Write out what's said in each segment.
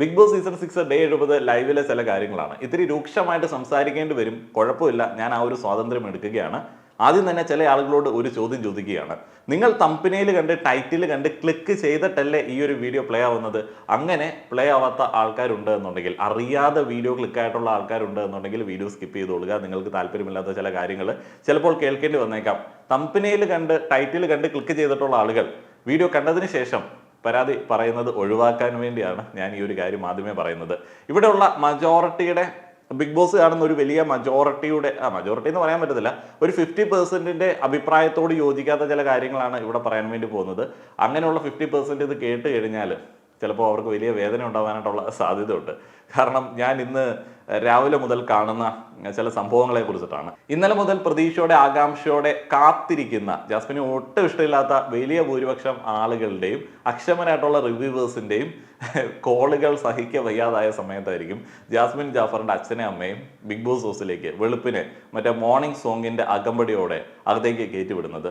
Big boss season 6 day 70 ലൈവിലെ ചില കാര്യങ്ങളാണ്. ഇത്തിരി രൂക്ഷമായിട്ട് സംസാരിക്കേണ്ടി വരും, കുഴപ്പമില്ല, ഞാൻ ആ ഒരു സ്വാതന്ത്ര്യം എടുക്കുകയാണ്. ആദ്യം തന്നെ ചില ആളുകളോട് ഒരു ചോദ്യം ചോദിക്കുകയാണ്. നിങ്ങൾ തമ്പനയിൽ കണ്ട് ടൈറ്റിൽ കണ്ട് ക്ലിക്ക് ചെയ്തിട്ടല്ലേ ഈ ഒരു വീഡിയോ പ്ലേ ആവുന്നത്? അങ്ങനെ പ്ലേ ആവാത്ത ആൾക്കാരുണ്ട് എന്നുണ്ടെങ്കിൽ, അറിയാതെ വീഡിയോ ക്ലിക്കായിട്ടുള്ള ആൾക്കാരുണ്ട് എന്നുണ്ടെങ്കിൽ വീഡിയോ സ്കിപ്പ് ചെയ്തോളുക. നിങ്ങൾക്ക് താല്പര്യമില്ലാത്ത ചില കാര്യങ്ങൾ ചിലപ്പോൾ കേൾക്കേണ്ടി വന്നേക്കാം. തമ്പനയിൽ കണ്ട് ടൈറ്റിൽ കണ്ട് ക്ലിക്ക് ചെയ്തിട്ടുള്ള ആളുകൾ വീഡിയോ കണ്ടതിന് ശേഷം പരാതി പറയുന്നത് ഒഴിവാക്കാൻ വേണ്ടിയാണ് ഞാൻ ഈ ഒരു കാര്യം ആദ്യമേ പറയുന്നത്. ഇവിടെയുള്ള മജോറിറ്റിയുടെ ബിഗ് ബോസ് കാണുന്ന ഒരു വലിയ മജോറിറ്റിയുടെ മജോറിറ്റി എന്ന് പറയാൻ പറ്റത്തില്ല, ഒരു 50% അഭിപ്രായത്തോട് യോജിക്കാത്ത ചില കാര്യങ്ങളാണ് ഇവിടെ പറയാൻ വേണ്ടി പോകുന്നത്. അങ്ങനെയുള്ള 50% ഇത് കേട്ട് കഴിഞ്ഞാൽ ചിലപ്പോൾ അവർക്ക് വലിയ വേദന ഉണ്ടാകാനായിട്ടുള്ള സാധ്യതയുണ്ട്. കാരണം ഞാൻ ഇന്ന് രാവിലെ മുതൽ കാണുന്ന ചില സംഭവങ്ങളെ കുറിച്ചിട്ടാണ്. ഇന്നലെ മുതൽ പ്രതീക്ഷയോടെ ആകാംക്ഷയോടെ കാത്തിരിക്കുന്ന, ജാസ്മിന് ഒട്ടും ഇഷ്ടമില്ലാത്ത വലിയ ഭൂരിപക്ഷം ആളുകളുടെയും അക്ഷമനായിട്ടുള്ള റിവ്യൂവേഴ്സിൻ്റെയും കോളുകൾ സഹിക്ക വയ്യാതായ സമയത്തായിരിക്കും ജാസ്മിൻ ജാഫറിന്റെ അച്ഛനെ അമ്മയും ബിഗ് ബോസ് ഹൗസിലേക്ക് വെളുപ്പിന് മറ്റേ മോർണിംഗ് സോങ്ങിന്റെ അകമ്പടിയോടെ അകത്തേക്ക് കയറ്റിവിടുന്നത്.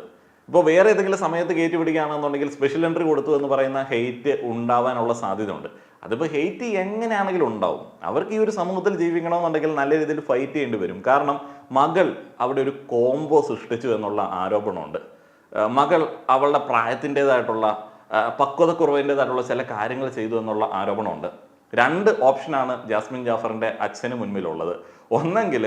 ഇപ്പോൾ വേറെ ഏതെങ്കിലും സമയത്ത് കയറ്റി വിടുകയാണെന്നുണ്ടെങ്കിൽ സ്പെഷ്യൽ എൻട്രി കൊടുത്തു എന്ന് പറയുന്ന ഹെയ്റ്റ് ഉണ്ടാവാനുള്ള സാധ്യത ഉണ്ട്. അതിപ്പോൾ ഹെയ്റ്റ് എങ്ങനെയാണെങ്കിലും ഉണ്ടാവും. അവർക്ക് ഈ ഒരു സമൂഹത്തിൽ ജീവിക്കണമെന്നുണ്ടെങ്കിൽ നല്ല രീതിയിൽ ഫൈറ്റ് ചെയ്യേണ്ടി വരും. കാരണം മകൾ അവിടെ ഒരു കോംബോ സൃഷ്ടിച്ചു എന്നുള്ള ആരോപണമുണ്ട്. മകൾ അവളുടെ പ്രായത്തിൻ്റെതായിട്ടുള്ള പക്വതക്കുറവിൻ്റെതായിട്ടുള്ള ചില കാര്യങ്ങൾ ചെയ്തു എന്നുള്ള ആരോപണമുണ്ട്. 2 ഓപ്ഷനാണ് ജാസ്മിൻ ജാഫറിന്റെ അച്ഛന് മുൻപിലുള്ളത്. ഒന്നെങ്കിൽ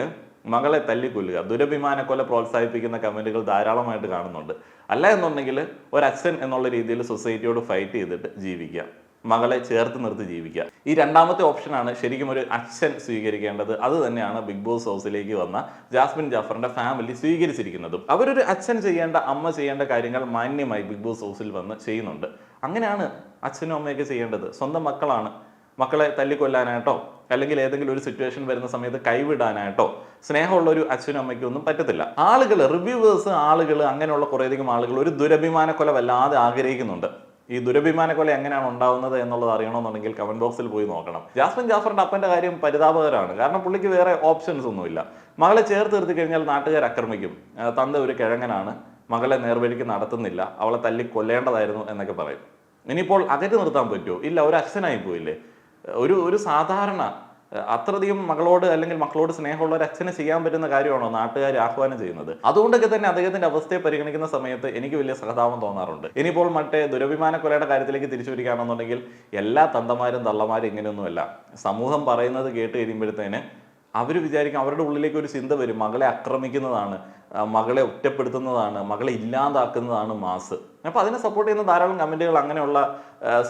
മകളെ തല്ലിക്കൊല്ലുക, ദുരഭിമാനക്കൊല പ്രോത്സാഹിപ്പിക്കുന്ന കമന്റുകൾ ധാരാളമായിട്ട് കാണുന്നുണ്ട്. അല്ല എന്നുണ്ടെങ്കിൽ ഒരച്ഛൻ എന്നുള്ള രീതിയിൽ സൊസൈറ്റിയോട് ഫൈറ്റ് ചെയ്തിട്ട് ജീവിക്കുക, മകളെ ചേർത്ത് നിർത്തി ജീവിക്കുക. ഈ രണ്ടാമത്തെ ഓപ്ഷനാണ് ശരിക്കും ഒരു അച്ഛൻ സ്വീകരിക്കേണ്ടത്. അത് തന്നെയാണ് ബിഗ് ബോസ് ഹൗസിലേക്ക് വന്ന ജാസ്മിൻ ജാഫറിന്റെ ഫാമിലി സ്വീകരിച്ചിരിക്കുന്നതും. അവരൊരു അച്ഛൻ ചെയ്യേണ്ട, അമ്മ ചെയ്യേണ്ട കാര്യങ്ങൾ മാന്യമായി ബിഗ് ബോസ് ഹൗസിൽ വന്ന് ചെയ്യുന്നുണ്ട്. അങ്ങനെയാണ് അച്ഛനും അമ്മയൊക്കെ ചെയ്യേണ്ടത്. സ്വന്തം മക്കളാണ്, മക്കളെ തല്ലിക്കൊല്ലാനായിട്ടോ അല്ലെങ്കിൽ ഏതെങ്കിലും ഒരു സിറ്റുവേഷൻ വരുന്ന സമയത്ത് കൈവിടാനായിട്ടോ സ്നേഹമുള്ള ഒരു അച്ഛനും അമ്മയ്ക്കും ഒന്നും പറ്റത്തില്ല. ആളുകൾ, റിവ്യൂവേഴ്സ്, ആളുകൾ, അങ്ങനെയുള്ള കുറേയധികം ആളുകൾ ഒരു ദുരഭിമാനക്കൊല വല്ലാതെ ആഗ്രഹിക്കുന്നുണ്ട്. ഈ ദുരഭിമാനക്കൊല എങ്ങനെയാണ് ഉണ്ടാവുന്നത് എന്നുള്ളത് അറിയണമെന്നുണ്ടെങ്കിൽ കമന്റ് ബോക്സിൽ പോയി നോക്കണം. ജാസ്മിൻ ജാഫറിന്റെ അപ്പന്റെ കാര്യം പരിതാപകരമാണ്. കാരണം പുള്ളിക്ക് വേറെ ഓപ്ഷൻസ് ഒന്നുമില്ല. മകളെ ചേർത്ത് നിർത്തി കഴിഞ്ഞാൽ നാട്ടുകാർ ആക്രമിക്കും, തന്ത ഒരു കിഴങ്ങനാണ്, മകളെ നേർവഴിക്ക് നടത്തുന്നില്ല, അവളെ തല്ലി കൊല്ലേണ്ടതായിരുന്നു എന്നൊക്കെ പറയും. ഇനിയിപ്പോൾ അകറ്റി നിർത്താൻ പറ്റുമോ? ഇല്ല, ഒരു അച്ഛനായി പോയില്ലേ. ഒരു സാധാരണ അത്രയധികം മകളോട് അല്ലെങ്കിൽ മക്കളോട് സ്നേഹമുള്ള ഒരു അച്ഛന് ചെയ്യാൻ പറ്റുന്ന കാര്യമാണോ നാട്ടുകാർ ആഹ്വാനം ചെയ്യുന്നത്? അതുകൊണ്ടൊക്കെ തന്നെ അദ്ദേഹത്തിന്റെ അവസ്ഥയെ പരിഗണിക്കുന്ന സമയത്ത് എനിക്ക് വലിയ സഹതാപം തോന്നാറുണ്ട്. ഇനിയിപ്പോൾ മറ്റേ ദുരഭിമാനക്കൊലയുടെ കാര്യത്തിലേക്ക് തിരിച്ചു വരികയാണെന്നുണ്ടെങ്കിൽ എല്ലാ തന്തമാരും തള്ളമാരും ഇങ്ങനെയൊന്നുമല്ല. സമൂഹം പറയുന്നത് കേട്ട് കഴിയുമ്പോഴത്തേന് അവർ വിചാരിക്കും, അവരുടെ ഉള്ളിലേക്ക് ഒരു ചിന്ത വരും, മകളെ ആക്രമിക്കുന്നതാണ്, മകളെ ഒറ്റപ്പെടുത്തുന്നതാണ്, മകളെ ഇല്ലാതാക്കുന്നതാണ് മാസ്. അപ്പോൾ അതിനെ സപ്പോർട്ട് ചെയ്യുന്ന ധാരാളം കമന്റുകൾ അങ്ങനെയുള്ള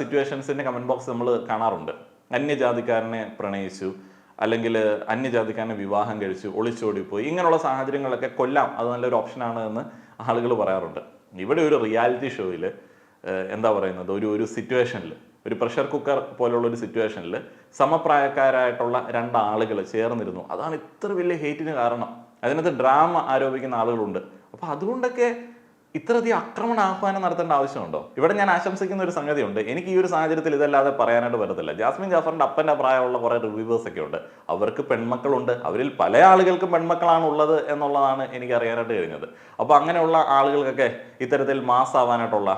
സിറ്റുവേഷൻസിന്റെ കമന്റ് ബോക്സ് നമ്മൾ കാണാറുണ്ട്. അന്യജാതിക്കാരനെ പ്രണയിച്ചു, അല്ലെങ്കിൽ അന്യജാതിക്കാരനെ വിവാഹം കഴിച്ചു, ഒളിച്ചോടിപ്പോയി, ഇങ്ങനെയുള്ള സാഹചര്യങ്ങളൊക്കെ കൊല്ലാം, അത് നല്ലൊരു ഓപ്ഷനാണ് എന്ന് ആളുകൾ പറയാറുണ്ട്. ഇവിടെ ഒരു റിയാലിറ്റി ഷോയിൽ എന്താ പറയുന്നത്, ഒരു സിറ്റുവേഷനിൽ, ഒരു പ്രഷർ കുക്കർ പോലുള്ള ഒരു സിറ്റുവേഷനിൽ സമപ്രായക്കാരായിട്ടുള്ള 2 ആളുകൾ ചേർന്നിരുന്നു. അതാണ് ഇത്ര വലിയ ഹെയ്റ്റിന് കാരണം. അതിനകത്ത് ഡ്രാമ ആരോപിക്കുന്ന ആളുകളുണ്ട്. അപ്പോൾ അതുകൊണ്ടൊക്കെ ഇത്രയധികം ആക്രമണ ആഹ്വാനം നടത്തേണ്ട ആവശ്യമുണ്ടോ? ഇവിടെ ഞാൻ ആശംസിക്കുന്ന ഒരു സംഗതിയുണ്ട്. എനിക്ക് ഈ ഒരു സാഹചര്യത്തിൽ ഇതല്ലാതെ പറയാനായിട്ട് പറ്റത്തില്ല. ജാസ്മിൻ ജാഫറിന്റെ അപ്പന്റെ പ്രായമുള്ള കുറെ റിവ്യൂവേഴ്സ് ഒക്കെ ഉണ്ട്. അവർക്ക് പെൺമക്കളുണ്ട്. അവരിൽ പല ആളുകൾക്കും പെൺമക്കളാണ് ഉള്ളത് എന്നുള്ളതാണ് എനിക്ക് അറിയാനായിട്ട് കഴിഞ്ഞത്. അപ്പോൾ അങ്ങനെയുള്ള ആളുകൾക്കൊക്കെ ഇത്തരത്തിൽ മാസ് ആവാനായിട്ടുള്ള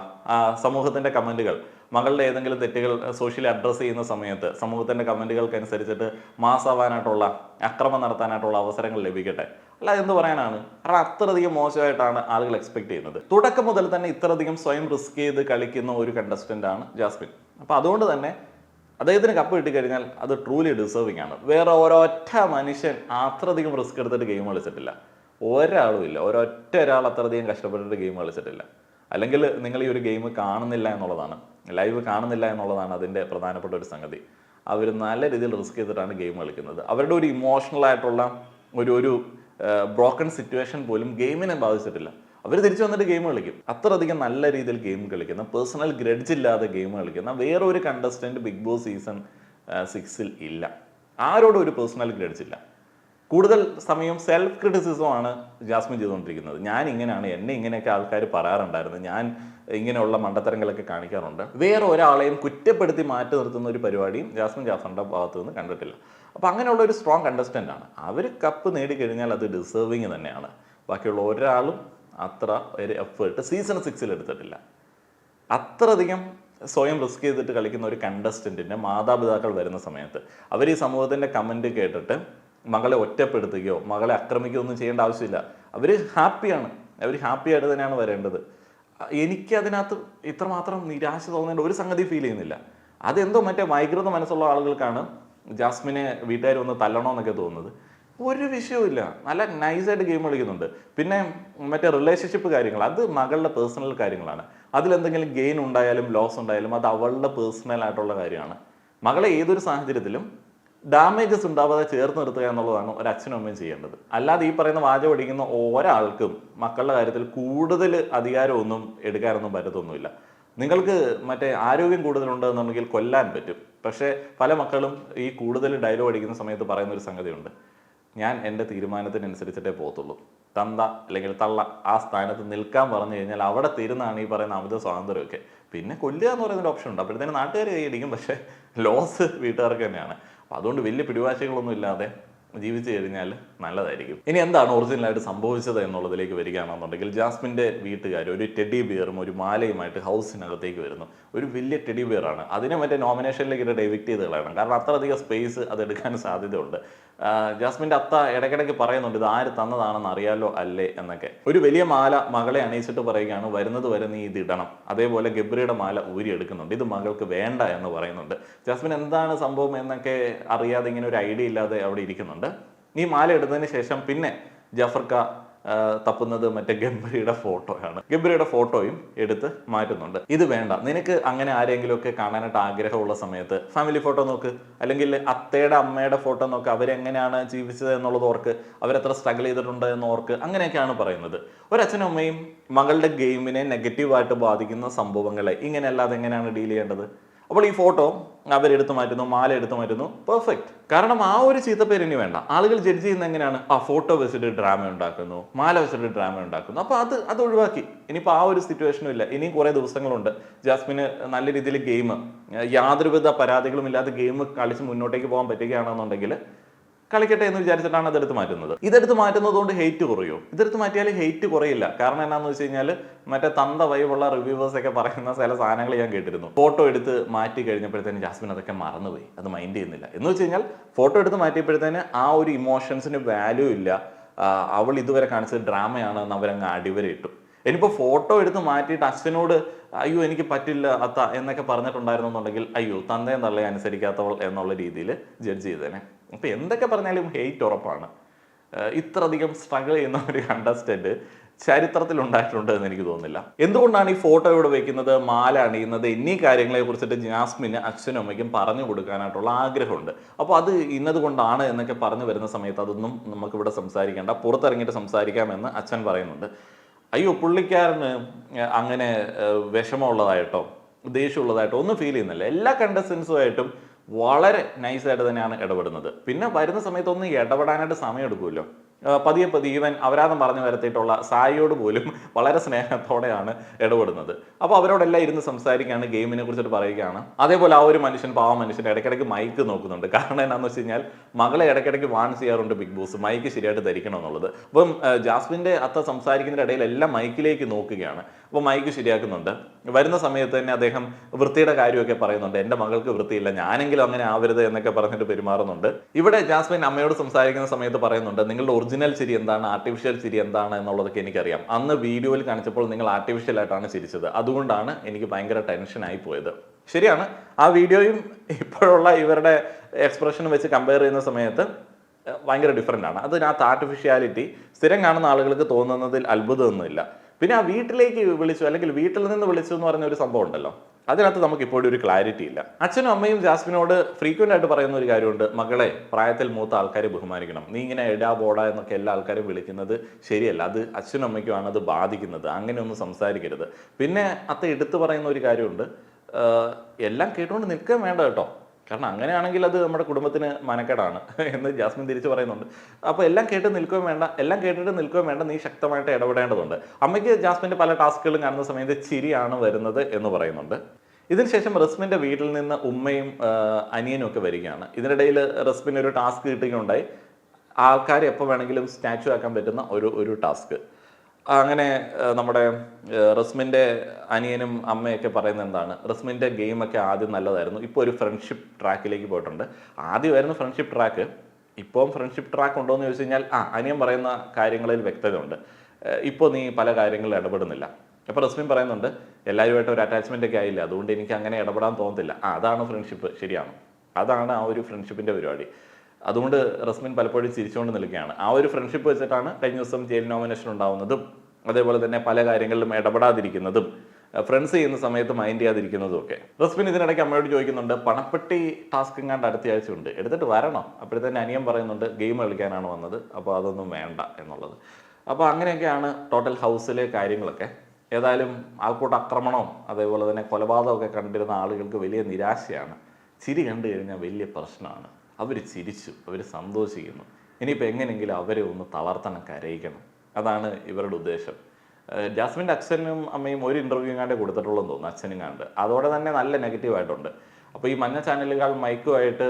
സമൂഹത്തിന്റെ കമന്റുകൾ, മകളുടെ ഏതെങ്കിലും തെറ്റുകൾ സോഷ്യലി അഡ്രസ്സ് ചെയ്യുന്ന സമയത്ത് സമൂഹത്തിന്റെ കമന്റുകൾക്ക് അനുസരിച്ചിട്ട് മാസാവാനായിട്ടുള്ള, അക്രമം നടത്താനായിട്ടുള്ള അവസരങ്ങൾ ലഭിക്കട്ടെ. അല്ല, എന്ത് പറയാനാണ്? കാരണം അത്രയധികം മോശമായിട്ടാണ് ആളുകൾ എക്സ്പെക്ട് ചെയ്യുന്നത്. തുടക്കം മുതൽ തന്നെ ഇത്രയധികം സ്വയം റിസ്ക് ചെയ്ത് കളിക്കുന്ന ഒരു കണ്ടസ്റ്റന്റ് ആണ് ജാസ്മിൻ. അപ്പോൾ അതുകൊണ്ട് തന്നെ അദ്ദേഹത്തിന് കപ്പ് കിട്ടിക്കഴിഞ്ഞാൽ അത് ട്രൂലി ഡിസേർവിംഗ് ആണ്. വേറെ ഒരൊറ്റ മനുഷ്യൻ അത്രയധികം റിസ്ക് എടുത്തിട്ട് ഗെയിം കളിച്ചിട്ടില്ല. ഒരാളും ഇല്ല. ഒരാൾ അത്രയധികം കഷ്ടപ്പെട്ടിട്ട് ഗെയിം കളിച്ചിട്ടില്ല. അല്ലെങ്കിൽ നിങ്ങൾ ഈ ഒരു ഗെയിം കാണുന്നില്ല എന്നുള്ളതാണ്, ലൈവ് കാണുന്നില്ല എന്നുള്ളതാണ് അതിൻ്റെ പ്രധാനപ്പെട്ട ഒരു സംഗതി. അവർ നല്ല രീതിയിൽ റിസ്ക് ചെയ്തിട്ടാണ് ഗെയിം കളിക്കുന്നത്. അവരുടെ ഒരു ഇമോഷണൽ ആയിട്ടുള്ള ഒരു ബ്രോക്കൺ സിറ്റുവേഷൻ പോലും ഗെയിമിനെ ബാധിച്ചിട്ടില്ല. അവർ തിരിച്ചു വന്നിട്ട് ഗെയിം കളിക്കും. അത്രയധികം നല്ല രീതിയിൽ ഗെയിം കളിക്കുന്ന, പേഴ്സണൽ ഗ്രഡ്ജ് ഇല്ലാതെ ഗെയിം കളിക്കുന്ന വേറൊരു കണ്ടസ്റ്റന്റ് ബിഗ് ബോസ് സീസൺ 6 ഇല്ല. ആരോടും ഒരു പേഴ്സണൽ ഗ്രഡ്ജ് ഇല്ല. കൂടുതൽ സമയം സെൽഫ് ക്രിറ്റിസിസമാണ് ജാസ്മിൻ ചെയ്തുകൊണ്ടിരിക്കുന്നത്. ഞാൻ ഇങ്ങനെയാണ്, എന്നെ ഇങ്ങനെയൊക്കെ ആൾക്കാർ പറയാറുണ്ടായിരുന്നു, ഞാൻ ഇങ്ങനെയുള്ള മണ്ടത്തരങ്ങളൊക്കെ കാണിക്കാറുണ്ട്. വേറെ ഒരാളെയും കുറ്റപ്പെടുത്തി മാറ്റി നിർത്തുന്ന ഒരു പരിപാടിയും ജാസ്മിൻ ജാഫറിന്റെ ഭാഗത്തു നിന്ന് കണ്ടിട്ടില്ല. അപ്പോൾ അങ്ങനെയുള്ള ഒരു സ്ട്രോങ് കണ്ടസ്റ്റന്റ് ആണ്. അവർ കപ്പ് നേടിക്കഴിഞ്ഞാൽ അത് ഡിസേർവിങ് തന്നെയാണ്. ബാക്കിയുള്ള ഒരാളും അത്ര ഒരു എഫേർട്ട് സീസൺ 6 എടുത്തിട്ടില്ല. അത്രയധികം സ്വയം റിസ്ക് ചെയ്തിട്ട് കളിക്കുന്ന ഒരു കണ്ടസ്റ്റൻറ്റിൻ്റെ മാതാപിതാക്കൾ വരുന്ന സമയത്ത് അവർ ഈ സമൂഹത്തിൻ്റെ കമൻറ്റ് കേട്ടിട്ട് മകളെ ഒറ്റപ്പെടുത്തുകയോ മകളെ ആക്രമിക്കുകയോ ഒന്നും ചെയ്യേണ്ട ആവശ്യമില്ല. അവർ ഹാപ്പിയാണ്, അവർ ഹാപ്പി ആയിട്ട് തന്നെയാണ് വരേണ്ടത്. എനിക്കതിനകത്ത് ഇത്രമാത്രം നിരാശ തോന്നേണ്ട ഒരു സംഗതി ഫീൽ ചെയ്യുന്നില്ല. അതെന്തോ മറ്റേ വൈകൃത മനസ്സുള്ള ആളുകൾക്കാണ് ജാസ്മിനെ വീട്ടുകാർ ഒന്ന് തല്ലണമെന്നൊക്കെ തോന്നുന്നത്. ഒരു വിഷയവുമില്ല, നല്ല നൈസായിട്ട് ഗെയിം കളിക്കുന്നുണ്ട്. പിന്നെ മറ്റേ റിലേഷൻഷിപ്പ് കാര്യങ്ങൾ, അത് മകളുടെ പേഴ്സണൽ കാര്യങ്ങളാണ്. അതിലെന്തെങ്കിലും ഗെയിൻ ഉണ്ടായാലും ലോസ് ഉണ്ടായാലും അത് അവളുടെ പേഴ്സണൽ ആയിട്ടുള്ള കാര്യമാണ്. മകളെ ഏതൊരു സാഹചര്യത്തിലും ഡാമേജസ് ഉണ്ടാവാതെ ചേർത്ത് നിർത്തുക എന്നുള്ളതാണ് ഒരു അച്ഛനും അമ്മയും ചെയ്യേണ്ടത്. അല്ലാതെ ഈ പറയുന്ന വാചകം പഠിക്കുന്ന ഒരാൾക്കും മക്കളുടെ കാര്യത്തിൽ കൂടുതൽ അധികാരമൊന്നും എടുക്കാനൊന്നും പറ്റത്തൊന്നുമില്ല. നിങ്ങൾക്ക് മറ്റേ ആരോഗ്യം കൂടുതലുണ്ടെന്നുണ്ടെങ്കിൽ കൊല്ലാൻ പറ്റും. പക്ഷേ പല മക്കളും ഈ കൂടുതൽ ഡയലോഗ് അടിക്കുന്ന സമയത്ത് പറയുന്ന ഒരു സംഗതിയുണ്ട്, ഞാൻ എൻ്റെ തീരുമാനത്തിനനുസരിച്ചിട്ടേ പോകത്തുള്ളൂ. തന്ത അല്ലെങ്കിൽ തള്ള ആ സ്ഥാനത്ത് നിൽക്കാൻ പറഞ്ഞു കഴിഞ്ഞാൽ അവിടെ തീരുന്നതാണ് ഈ പറയുന്ന അമിത സ്വാതന്ത്ര്യമൊക്കെ. പിന്നെ കൊല്ലുക എന്ന് പറയുന്നൊരു ഓപ്ഷൻ ഉണ്ട്. അപ്പോഴത്തേന് നാട്ടുകാർ കൈയടിക്കും, പക്ഷേ ലോസ് വീട്ടുകാർക്ക് തന്നെയാണ്. അപ്പോൾ അതുകൊണ്ട് വലിയ പിടിവാശികളൊന്നും ഇല്ലാതെ ജീവിച്ചു കഴിഞ്ഞാൽ നല്ലതായിരിക്കും. ഇനി എന്താണ് ഒറിജിനലായിട്ട് സംഭവിച്ചത് എന്നുള്ളതിലേക്ക് വരികയാണെന്നുണ്ടെങ്കിൽ, ജാസ്മിൻ്റെ വീട്ടുകാർ ഒരു ടെഡി ബിയറും ഒരു മാലയുമായിട്ട് ഹൗസിനകത്തേക്ക് വരുന്നു. ഒരു വലിയ ടെഡി ബിയറാണ്. അതിനെ മറ്റേ നോമിനേഷനിലേക്ക് ഇട്ട് എവിക്ട് ചെയ്ത് കളയണം. കാരണം അത്രയധികം സ്പേസ് അത് എടുക്കാൻ സാധ്യതയുണ്ട്. ജാസ്മിൻ്റെ അത്ത ഇടയ്ക്കിടയ്ക്ക് പറയുന്നുണ്ട് ഇത് ആര് തന്നതാണെന്ന് അറിയാലോ അല്ലേ എന്നൊക്കെ. ഒരു വലിയ മാല മകളെ അണിയിച്ചിട്ട് പറയുകയാണ് വരുന്നത് വരെ നീ ഇത് ഇടണം. അതേപോലെ ഗബ്രിയുടെ മാല ഊരി എടുക്കുന്നുണ്ട്, ഇത് മകൾക്ക് വേണ്ട എന്ന് പറയുന്നുണ്ട്. ജാസ്മിൻ എന്താണ് സംഭവം എന്നൊക്കെ അറിയാതെ ഇങ്ങനെ ഒരു ഐഡിയ ഇല്ലാതെ അവിടെ ഇരിക്കുന്നുണ്ട്. ഈ മാല എടുത്തതിന് ശേഷം പിന്നെ ജഫർക്ക തപ്പുന്നത് മറ്റേ ഗംഭീരയുടെ ഫോട്ടോയാണ്. ഗംഭീരയുടെ ഫോട്ടോയും എടുത്ത് മാറ്റുന്നുണ്ട്. ഇത് വേണ്ട, നിനക്ക് അങ്ങനെ ആരെങ്കിലും ഒക്കെ കാണാനായിട്ട് ആഗ്രഹമുള്ള സമയത്ത് ഫാമിലി ഫോട്ടോ നോക്ക്, അല്ലെങ്കിൽ അത്തയുടെ അമ്മയുടെ ഫോട്ടോ നോക്ക്, അവരെങ്ങനെയാണ് ജീവിച്ചത് എന്നുള്ളത് ഓർക്ക്, അവരെത്ര സ്ട്രഗിൾ ചെയ്തിട്ടുണ്ട് എന്ന് ഓർക്ക്. അങ്ങനെയൊക്കെയാണ് പറയുന്നത്. ഒരച്ഛനും അമ്മയും മകളുടെ ഗെയിമിനെ നെഗറ്റീവായിട്ട് ബാധിക്കുന്ന സംഭവങ്ങളെ ഇങ്ങനെ അല്ലാതെ എങ്ങനെയാണ് ഡീൽ ചെയ്യേണ്ടത്? അപ്പോൾ ഈ ഫോട്ടോ അവരെടുത്ത് മാറ്റുന്നു, മാല എടുത്ത് മാറ്റുന്നു, പെർഫെക്റ്റ്. കാരണം ആ ഒരു ചീത്തപ്പേര് ഇനി വേണ്ട. ആളുകൾ ജഡ്ജ് ചെയ്യുന്നത് എങ്ങനെയാണ്? ആ ഫോട്ടോ വെച്ചിട്ട് ഡ്രാമ ഉണ്ടാക്കുന്നു, മാല വെച്ചിട്ട് ഡ്രാമ ഉണ്ടാക്കുന്നു. അപ്പോൾ അത് ഒഴിവാക്കി. ഇനിയിപ്പോൾ ആ ഒരു സിറ്റുവേഷനും ഇല്ല. ഇനിയും കുറേ ദിവസങ്ങളുണ്ട്. ജാസ്മിന് നല്ല രീതിയിൽ ഗെയിം, യാതൊരുവിധ പരാതികളും ഇല്ലാതെ ഗെയിം കളിച്ച് മുന്നോട്ടേക്ക് പോകാൻ പറ്റുകയാണെന്നുണ്ടെങ്കിൽ കളിക്കട്ടെ എന്ന് വിചാരിച്ചിട്ടാണ് അതെടുത്ത് മാറ്റുന്നത്. ഇതെടുത്ത് മാറ്റുന്നത് കൊണ്ട് ഹെയ്റ്റ് കുറയോ? ഇതെടുത്ത് മാറ്റിയാൽ ഹെയ്റ്റ് കുറയില്ല. കാരണം എന്താണെന്ന് വെച്ച് കഴിഞ്ഞാൽ മറ്റേ തന്ത വൈബുള്ള റിവ്യൂവേഴ്സ് ഒക്കെ പറയുന്ന ചില സാധനങ്ങൾ ഞാൻ കേട്ടിരുന്നു. ഫോട്ടോ എടുത്ത് മാറ്റി കഴിഞ്ഞപ്പോഴത്തേന് ജാസ്മിൻ അതൊക്കെ മറന്നുപോയി, അത് മൈൻഡ് ചെയ്യുന്നില്ല. എന്ന് വെച്ച് കഴിഞ്ഞാൽ ഫോട്ടോ എടുത്ത് മാറ്റിയപ്പോഴത്തേന് ആ ഒരു ഇമോഷൻസിന് വാല്യൂ ഇല്ല. അവൾ ഇതുവരെ കാണിച്ചത് ഡ്രാമയാണെന്ന് അവരങ്ങ് അടിവരയിട്ടു. ഇനിയിപ്പോൾ ഫോട്ടോ എടുത്ത് മാറ്റിയിട്ട് അച്ഛനോട് അയ്യോ എനിക്ക് പറ്റില്ല അത്ത എന്നൊക്കെ പറഞ്ഞിട്ടുണ്ടായിരുന്നുണ്ടെങ്കിൽ അയ്യോ തന്തയും തള്ളയെ അനുസരിക്കാത്തവൾ എന്നുള്ള രീതിയിൽ ജഡ്ജ് ചെയ്തേനെ. അപ്പോൾ എന്തൊക്കെ പറഞ്ഞാലും ഹെയ്റ്റ് ഉറപ്പാണ്. ഇത്രയധികം സ്ട്രഗിൾ ചെയ്യുന്ന ഒരു കണ്ടസ്റ്റന്റ് ചരിത്രത്തിൽ ഉണ്ടായിട്ടുണ്ട് എന്ന് എനിക്ക് തോന്നുന്നില്ല. എന്തുകൊണ്ടാണ് ഈ ഫോട്ടോ ഇവിടെ വെക്കുന്നത്, മാല അണിയുന്നത് എന്നീ കാര്യങ്ങളെ കുറിച്ചിട്ട് ജാസ്മിന് അച്ഛനും അമ്മയ്ക്കും പറഞ്ഞു കൊടുക്കാനായിട്ടുള്ള ആഗ്രഹമുണ്ട്. അപ്പോൾ അത് ഇന്നതുകൊണ്ടാണ് എന്നൊക്കെ പറഞ്ഞു വരുന്ന സമയത്ത് അതൊന്നും നമുക്കിവിടെ സംസാരിക്കേണ്ട, പുറത്തിറങ്ങിയിട്ട് സംസാരിക്കാമെന്ന് അച്ഛൻ പറയുന്നുണ്ട്. അയ്യോ പുള്ളിക്കാരന് അങ്ങനെ വിഷമമുള്ളതായിട്ടോ ദേഷ്യമുള്ളതായിട്ടോ ഒന്നും ഫീൽ ചെയ്യുന്നില്ല. എല്ലാ കണ്ടസ്റ്റൻസുമായിട്ടും വളരെ നൈസായിട്ട് തന്നെയാണ് ഇടപെടുന്നത്. പിന്നെ വരുന്ന സമയത്തൊന്നും ഇടപെടാനായിട്ട് സമയം എടുക്കുമല്ലോ. പതിയെ ഈവൻ അവരാധം പറഞ്ഞു വരത്തിയിട്ടുള്ള സായിയോട് പോലും വളരെ സ്നേഹത്തോടെയാണ് ഇടപെടുന്നത്. അപ്പോൾ അവരോടെല്ലാം ഇരുന്ന് സംസാരിക്കുകയാണ്, ഗെയിമിനെ കുറിച്ചിട്ട് പറയുകയാണ്. അതേപോലെ ആ ഒരു മനുഷ്യൻ, പാവ മനുഷ്യൻ ഇടയ്ക്കിടയ്ക്ക് മൈക്ക് നോക്കുന്നുണ്ട്. കാരണം എന്താണെന്ന് വെച്ച് കഴിഞ്ഞാൽ മകളെ ഇടയ്ക്കിടയ്ക്ക് വാൺ ചെയ്യാറുണ്ട് ബിഗ് ബോസ്, മൈക്ക് ശരിയായിട്ട് ധരിക്കണം എന്നുള്ളത്. അപ്പം ജാസ്മിൻ്റെ അത്ത സംസാരിക്കുന്നതിൻ്റെ ഇടയിൽ എല്ലാം മൈക്കിലേക്ക് നോക്കുകയാണ്. അപ്പോൾ മൈക്ക് ശരിയാക്കുന്നുണ്ട്. വരുന്ന സമയത്ത് തന്നെ അദ്ദേഹം വൃത്തിയുടെ കാര്യമൊക്കെ പറയുന്നുണ്ട്. എൻ്റെ മകൾക്ക് വൃത്തിയില്ല, ഞാനെങ്കിലും അങ്ങനെ ആവരുത് എന്നൊക്കെ പറഞ്ഞിട്ട് പെരുമാറുന്നുണ്ട്. ഇവിടെ ജാസ്മിൻ അമ്മയോട് സംസാരിക്കുന്ന സമയത്ത് പറയുന്നുണ്ട്, നിങ്ങളുടെ ഒറിജിനൽ ചിരി എന്താണ്, ആർട്ടിഫിഷ്യൽ ചിരി എന്താണ് എന്നുള്ളതൊക്കെ എനിക്കറിയാം. അന്ന് വീഡിയോയിൽ കാണിച്ചപ്പോൾ നിങ്ങൾ ആർട്ടിഫിഷ്യൽ ആയിട്ടാണ് ചിരിച്ചത്, അതുകൊണ്ടാണ് എനിക്ക് ഭയങ്കര ടെൻഷനായി പോയത്. ശരിയാണ്, ആ വീഡിയോയും ഇപ്പോഴുള്ള ഇവരുടെ എക്സ്പ്രഷൻ വെച്ച് കമ്പയർ ചെയ്യുന്ന സമയത്ത് ഭയങ്കര ഡിഫറൻ്റ് ആണ്. അതിനകത്ത് ആർട്ടിഫിഷ്യാലിറ്റി സ്ഥിരം കാണുന്ന ആളുകൾക്ക് തോന്നുന്നതിൽ അത്ഭുതമൊന്നുമില്ല. പിന്നെ ആ വീട്ടിലേക്ക് വിളിച്ചു അല്ലെങ്കിൽ വീട്ടിൽ നിന്ന് വിളിച്ചു എന്ന് പറഞ്ഞ ഒരു സംഭവം ഉണ്ടല്ലോ, അതിനകത്ത് നമുക്ക് ഇപ്പോഴും ഒരു ക്ലാരിറ്റി ഇല്ല. അച്ഛനും അമ്മയും ജാസ്മിനോട് ഫ്രീക്വൻ്റ് ആയിട്ട് പറയുന്ന ഒരു കാര്യമുണ്ട്, മകളെ പ്രായത്തിൽ മൂത്ത ആൾക്കാരെ ബഹുമാനിക്കണം, നീ ഇങ്ങനെ എടാ ബോടാ എന്നൊക്കെ എല്ലാ ആൾക്കാരും വിളിക്കുന്നത് ശരിയല്ല, അത് അച്ഛനും അമ്മയ്ക്കുമാണ് അത് ബാധിക്കുന്നത്, അങ്ങനെയൊന്നും സംസാരിക്കരുത്. പിന്നെ അത്ത എടുത്തു പറയുന്ന ഒരു കാര്യമുണ്ട്, എല്ലാം കേട്ടുകൊണ്ട് നിൽക്കാൻ വേണ്ട കേട്ടോ, കാരണം അങ്ങനെയാണെങ്കിൽ അത് നമ്മുടെ കുടുംബത്തിന് മനക്കേടാണ് എന്ന് ജാസ്മിൻ തിരിച്ചു പറയുന്നുണ്ട്. അപ്പോൾ എല്ലാം കേട്ട് നിൽക്കുകയും വേണ്ട, എല്ലാം കേട്ടിട്ട് നിൽക്കുകയും വേണ്ട, നീ ശക്തമായിട്ട് ഇടപെടേണ്ടതുണ്ട്. അമ്മയ്ക്ക് ജാസ്മിൻ്റെ പല ടാസ്കുകളും കാണുന്ന സമയത്ത് ചിരിയാണ് വരുന്നത് എന്ന് പറയുന്നുണ്ട്. ഇതിനുശേഷം റസ്മിൻ്റെ വീട്ടിൽ നിന്ന് ഉമ്മയും അനിയനും ഒക്കെ വരികയാണ്. ഇതിനിടയിൽ റസ്മിന് ഒരു ടാസ്ക് കിട്ടുകയുണ്ടായി, ആൾക്കാരെ എപ്പോൾ വേണമെങ്കിലും സ്റ്റാച്ചു ആക്കാൻ പറ്റുന്ന ഒരു ടാസ്ക്. അങ്ങനെ നമ്മുടെ റസ്മിൻ്റെ അനിയനും അമ്മയൊക്കെ പറയുന്നത് എന്താണ്, റസ്മിൻ്റെ ഗെയിമൊക്കെ ആദ്യം നല്ലതായിരുന്നു, ഇപ്പോൾ ഒരു ഫ്രണ്ട്ഷിപ്പ് ട്രാക്കിലേക്ക് പോയിട്ടുണ്ട്. ആദ്യമായിരുന്നു ഫ്രണ്ട്ഷിപ്പ് ട്രാക്ക്, ഇപ്പം ഫ്രണ്ട്ഷിപ്പ് ട്രാക്ക് ഉണ്ടോ എന്ന് ചോദിച്ചു കഴിഞ്ഞാൽ അനിയൻ പറയുന്ന കാര്യങ്ങളിൽ വ്യക്തത ഉണ്ട്. ഇപ്പോൾ നീ പല കാര്യങ്ങളിലും ഇടപെടുന്നില്ല. അപ്പോൾ റസ്മിൻ പറയുന്നുണ്ട് എല്ലാവരുമായിട്ട് ഒരു അറ്റാച്ച്മെൻ്റ് ഒക്കെ ആയില്ല, അതുകൊണ്ട് എനിക്ക് അങ്ങനെ ഇടപെടാൻ തോന്നത്തില്ല. അതാണ് ഫ്രണ്ട്ഷിപ്പ്, ശരിയാണ്, അതാണ് ആ ഒരു ഫ്രണ്ട്ഷിപ്പിൻ്റെ പരിപാടി. അതുകൊണ്ട് റസ്മിൻ പലപ്പോഴും ചിരിച്ചുകൊണ്ട് നിൽക്കുകയാണ്. ആ ഒരു ഫ്രണ്ട്ഷിപ്പ് വെച്ചിട്ടാണ് കഴിഞ്ഞ ദിവസം ജയിൽ നോമിനേഷൻ ഉണ്ടാവുന്നതും അതേപോലെ തന്നെ പല കാര്യങ്ങളിലും ഇടപെടാതിരിക്കുന്നതും ഫ്രണ്ട്സ് ചെയ്യുന്ന സമയത്ത് മൈൻഡ് ചെയ്യാതിരിക്കുന്നതും ഒക്കെ. റസ്മിൻ ഇതിനിടയ്ക്ക് അമ്മയോട് ചോദിക്കുന്നുണ്ട് പണപ്പെട്ടി ടാസ്ക് എങ്ങാണ്ട് അടുത്ത ആഴ്ച ഉണ്ട്, എടുത്തിട്ട് വരണം. അപ്പോഴത്തേന് അനിയൻ പറയുന്നുണ്ട് ഗെയിം കളിക്കാനാണ് വന്നത്, അപ്പോൾ അതൊന്നും വേണ്ട എന്നുള്ളത്. അപ്പോൾ അങ്ങനെയൊക്കെയാണ് ടോട്ടൽ ഹൗസിലെ കാര്യങ്ങളൊക്കെ. ഏതായാലും ആൾക്കൂട്ട ആക്രമണവും അതേപോലെ തന്നെ കൊലപാതകമൊക്കെ കണ്ടിരുന്ന ആളുകൾക്ക് വലിയ നിരാശയാണ്. ചിരി കണ്ടു കഴിഞ്ഞാൽ വലിയ പ്രശ്നമാണ്. അവർ ചിരിച്ചു, അവർ സന്തോഷിക്കുന്നു. ഇനിയിപ്പോൾ എങ്ങനെയെങ്കിലും അവരെ ഒന്ന് തളർത്തണം, കരയിക്കണം. അതാണ് ഇവരുടെ ഉദ്ദേശം. ജാസ്മിൻ്റെ അച്ഛനും അമ്മയും ഒരു ഇൻ്റർവ്യൂ കണ്ടേ കൊടുത്തിട്ടുള്ളതെന്ന് തോന്നുന്നു, അച്ഛനും കണ്ട്. അതോടെ തന്നെ നല്ല നെഗറ്റീവായിട്ടുണ്ട്. അപ്പോൾ ഈ മഞ്ഞ ചാനലുകൾ മൈക്കുമായിട്ട്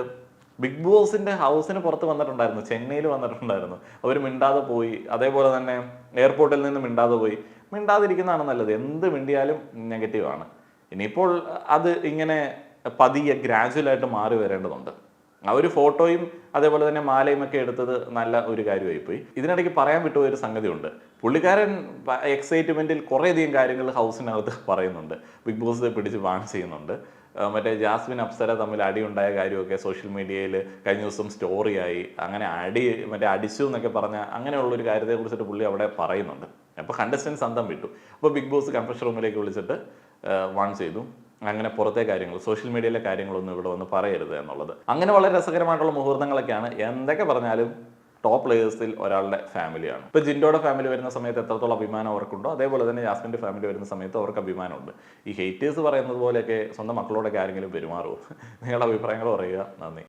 ബിഗ് ബോസിൻ്റെ ഹൗസിന് പുറത്ത് വന്നിട്ടുണ്ടായിരുന്നു, ചെന്നൈയിൽ വന്നിട്ടുണ്ടായിരുന്നു. അവർ മിണ്ടാതെ പോയി. അതേപോലെ തന്നെ എയർപോർട്ടിൽ നിന്ന് മിണ്ടാതെ പോയി. മിണ്ടാതിരിക്കുന്നതാണ് നല്ലത്, എന്ത് മിണ്ടിയാലും നെഗറ്റീവാണ്. ഇനിയിപ്പോൾ അത് ഇങ്ങനെ പതിയെ ഗ്രാജുവലായിട്ട് മാറി വരേണ്ടതുണ്ട്. ആ ഒരു ഫോട്ടോയും അതേപോലെ തന്നെ മാലയും ഒക്കെ എടുത്തത് നല്ല ഒരു കാര്യമായിപ്പോയി. ഇതിനിടയ്ക്ക് പറയാൻ വിട്ടുപോയ ഒരു സംഗതിയുണ്ട്. പുള്ളിക്കാരൻ എക്സൈറ്റ്മെൻറ്റിൽ കുറേയധികം കാര്യങ്ങൾ ഹൗസിനകത്ത് പറയുന്നുണ്ട്, ബിഗ് ബോസ് പിടിച്ച് ബാൻ ചെയ്യുന്നുണ്ട്. മറ്റേ ജാസ്മിൻ അപ്സര തമ്മിൽ അടിയുണ്ടായ കാര്യമൊക്കെ സോഷ്യൽ മീഡിയയിൽ കഴിഞ്ഞ ദിവസം സ്റ്റോറിയായി. അങ്ങനെ മറ്റേ അടിച്ചു എന്നൊക്കെ പറഞ്ഞ അങ്ങനെയുള്ളൊരു കാര്യത്തെക്കുറിച്ചിട്ട് പുള്ളി അവിടെ പറയുന്നുണ്ട്. അപ്പോൾ കണ്ടസ്റ്റൻസ് അന്തം വിട്ടു. അപ്പോൾ ബിഗ് ബോസ് കൺഫഷൻ റൂമിലേക്ക് വിളിച്ചിട്ട് വാൺ ചെയ്തു, അങ്ങനെ പുറത്തെ കാര്യങ്ങൾ സോഷ്യൽ മീഡിയയിലെ കാര്യങ്ങളൊന്നും ഇവിടെ വന്ന് പറയരുത് എന്നുള്ളത്. അങ്ങനെ വളരെ രസകരമായിട്ടുള്ള മുഹൂർത്തങ്ങളൊക്കെയാണ്. എന്തൊക്കെ പറഞ്ഞാലും ടോപ്പ് പ്ലേയേഴ്സിൽ ഒരാളുടെ ഫാമിലിയാണ്. ഇപ്പോൾ ജിൻഡോയുടെ ഫാമിലി വരുന്ന സമയത്ത് എത്രത്തോളം അഭിമാനം അവർക്കുണ്ടോ അതേപോലെ തന്നെ ജാസ്മിൻ്റെ ഫാമിലി വരുന്ന സമയത്ത് അവർക്ക് അഭിമാനമുണ്ട്. ഈ ഹേറ്റേഴ്സ് പറയുന്നത് പോലെയൊക്കെ സ്വന്തം മക്കളോടൊക്കെ ആരെങ്കിലും പെരുമാറുമോ? നിങ്ങളുടെ അഭിപ്രായങ്ങൾ പറയുക. നന്ദി.